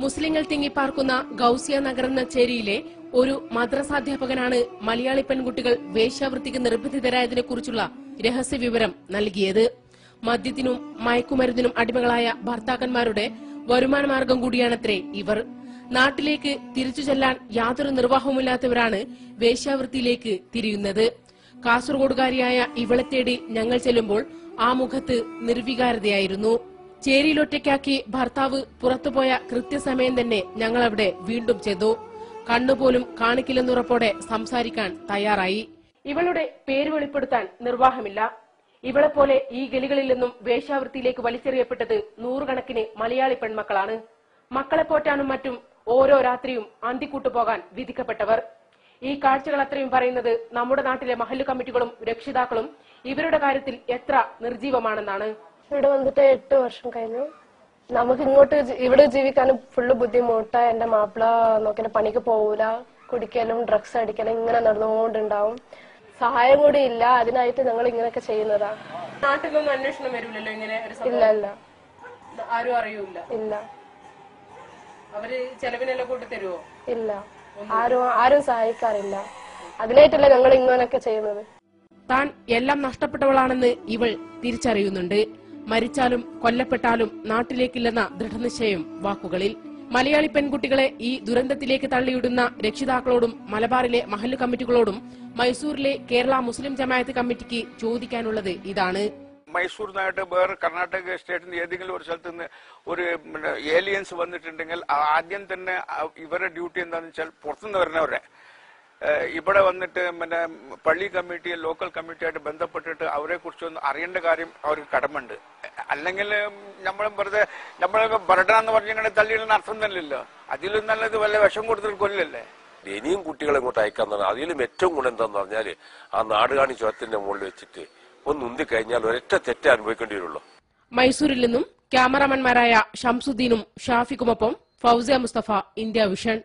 മുസ്ലിങ്ങൾ തിങ്ങിപ്പാർക്കുന്ന ഗൌസിയ നഗർ ചേരിയിലെ ഒരു മദ്രസാധ്യാപകനാണ് മലയാളി പെൺകുട്ടികൾ വേശ്യാവൃത്തിക്ക് നിർബന്ധിതരായതിനെക്കുറിച്ചുള്ള രഹസ്യവിവരം നൽകിയത്. മദ്യത്തിനും മയക്കുമരുന്നിനും അടിമകളായ ഭർത്താക്കന്മാരുടെ വരുമാനമാർഗം കൂടിയാണത്രേ ഇവർ. നാട്ടിലേക്ക് തിരിച്ചു ചെല്ലാൻ യാതൊരു നിർവാഹവുമില്ലാത്തവരാണ് വേശ്യാവൃത്തിയിലേക്ക് തിരിയുന്നത്. കാസർഗോഡുകാരിയായ ഇവളെ തേടി ഞങ്ങൾ ചെല്ലുമ്പോൾ ആ മുഖത്ത് നിർവികാരതയായിരുന്നു. ചേരിയിലൊറ്റയ്ക്കാക്കി ഭർത്താവ് പുറത്തുപോയ കൃത്യസമയം തന്നെ ഞങ്ങൾ അവിടെ വീണ്ടും ചെന്നു. കണ്ണുപോലും കാണിക്കില്ലെന്നുറപ്പോടെ സംസാരിക്കാൻ തയ്യാറായി. ഇവളുടെ പേര് വെളിപ്പെടുത്താൻ നിർവാഹമില്ല. ഇവളെപ്പോലെ ഈ ഗലികളിൽ നിന്നും വേശ്യാവൃത്തിയിലേക്ക് വലിച്ചെറിയപ്പെട്ടത് നൂറുകണക്കിന് മലയാളി പെൺമക്കളാണ്. മക്കളെ പോറ്റാനും മറ്റും ഓരോ രാത്രിയും അന്തിക്കൂട്ടു പോകാൻ വിധിക്കപ്പെട്ടവർ. ഈ കാഴ്ചകൾ അത്രയും പറയുന്നത് നമ്മുടെ നാട്ടിലെ മഹല്ല് കമ്മിറ്റികളും രക്ഷിതാക്കളും ഇവരുടെ കാര്യത്തിൽ എത്ര നിർജീവമാണെന്നാണ്. ഇവിടെ വന്നിട്ട് 8 വർഷം കഴിഞ്ഞു. നമുക്ക് ഇങ്ങോട്ട് ഇവിടെ ജീവിക്കാനും ഫുള്ള് ബുദ്ധിമുട്ടാ. എന്റെ മാപ്പിള നോക്കിയ പണിക്ക് പോവൂല, കുടിക്കലും ഡ്രഗ്സ് അടിക്കലും ഇങ്ങനെ നടന്നുകൊണ്ടുണ്ടാവും. സഹായം കൂടി ഇല്ല. അതിനായിട്ട് ഞങ്ങൾ ഇങ്ങനെയൊക്കെ ചെയ്യുന്നതാ. നാട്ടിലൊന്നും അന്വേഷണം വരില്ലല്ലോ ഇങ്ങനെ? ഇല്ല ഇല്ല, ആരും അറിയൂല. ഇല്ല. അവര് ചെലവിനെല്ലാം കൂട്ടി തരുവോ? ഇല്ല, ആരും സഹായിക്കാറില്ല. അതിനായിട്ടല്ല ഞങ്ങൾ ഇങ്ങനെയൊക്കെ ചെയ്യുന്നത്. താൻ എല്ലാം നഷ്ടപ്പെട്ടവളാണെന്ന് ഇവൾ തിരിച്ചറിയുന്നുണ്ട്. മരിച്ചാലും കൊല്ലപ്പെട്ടാലും നാട്ടിലേക്കില്ലെന്ന ദൃഢനിശ്ചയം വാക്കുകളിൽ. മലയാളി പെൺകുട്ടികളെ ഈ ദുരന്തത്തിലേക്ക് തള്ളിയിടുന്ന രക്ഷിതാക്കളോടും മലബാറിലെ മഹല്ല് കമ്മിറ്റികളോടും മൈസൂരിലെ കേരള മുസ്ലിം ജമാഅത്ത് കമ്മിറ്റിക്ക് ചോദിക്കാനുള്ളത് ഇതാണ്. മൈസൂരിനായിട്ട് വേറെ കർണാടക സ്റ്റേറ്റിൽ നിന്ന് ഏതെങ്കിലും ഒരു സ്ഥലത്ത് നിന്ന് ഒരു ഏലിയൻസ് വന്നിട്ടുണ്ടെങ്കിൽ ആദ്യം തന്നെ ഇവരുടെ ഡ്യൂട്ടി എന്താണെന്ന് വെച്ചാൽ പുറത്തുനിന്ന് വരുന്നവരെ ഇവിടെ വന്നിട്ട് പള്ളി കമ്മിറ്റി ലോക്കൽ കമ്മിറ്റിയായിട്ട് ബന്ധപ്പെട്ടിട്ട് അവരെ കുറിച്ചൊന്ന് അറിയേണ്ട കാര്യം അവർക്ക് കടമുണ്ട്. അല്ലെങ്കിൽ നമ്മളും വെറുതെ നമ്മളെ ഭരടാന്ന് പറഞ്ഞിങ്ങനെ തള്ളിയിടുന്ന അർത്ഥം തന്നെയല്ലോ. അതിലും നല്ലത് വല്ല വിഷം കൊടുത്തിട്ട് കൊല്ലല്ലേ. ഇനിയും കുട്ടികളെ ഇങ്ങോട്ട് അയക്കാന്നാണ്. അതിലും ഏറ്റവും ഗുണം എന്താന്ന് പറഞ്ഞാല് ആ നാടുകാണി ചുരത്തിന്റെ മുകളിൽ വെച്ചിട്ട് ഒന്ന് ഉന്തി കഴിഞ്ഞാൽ ഒരൊറ്റ തെറ്റ് അനുഭവിക്കേണ്ടി വരുള്ളൂ. മൈസൂരിൽ നിന്നും ക്യാമറാമാൻമാരായ ഷംസുദ്ദീനും ഷാഫിക്കുമൊപ്പം ഫൗസിയ മുസ്തഫ, ഇന്ത്യ വിഷൻ.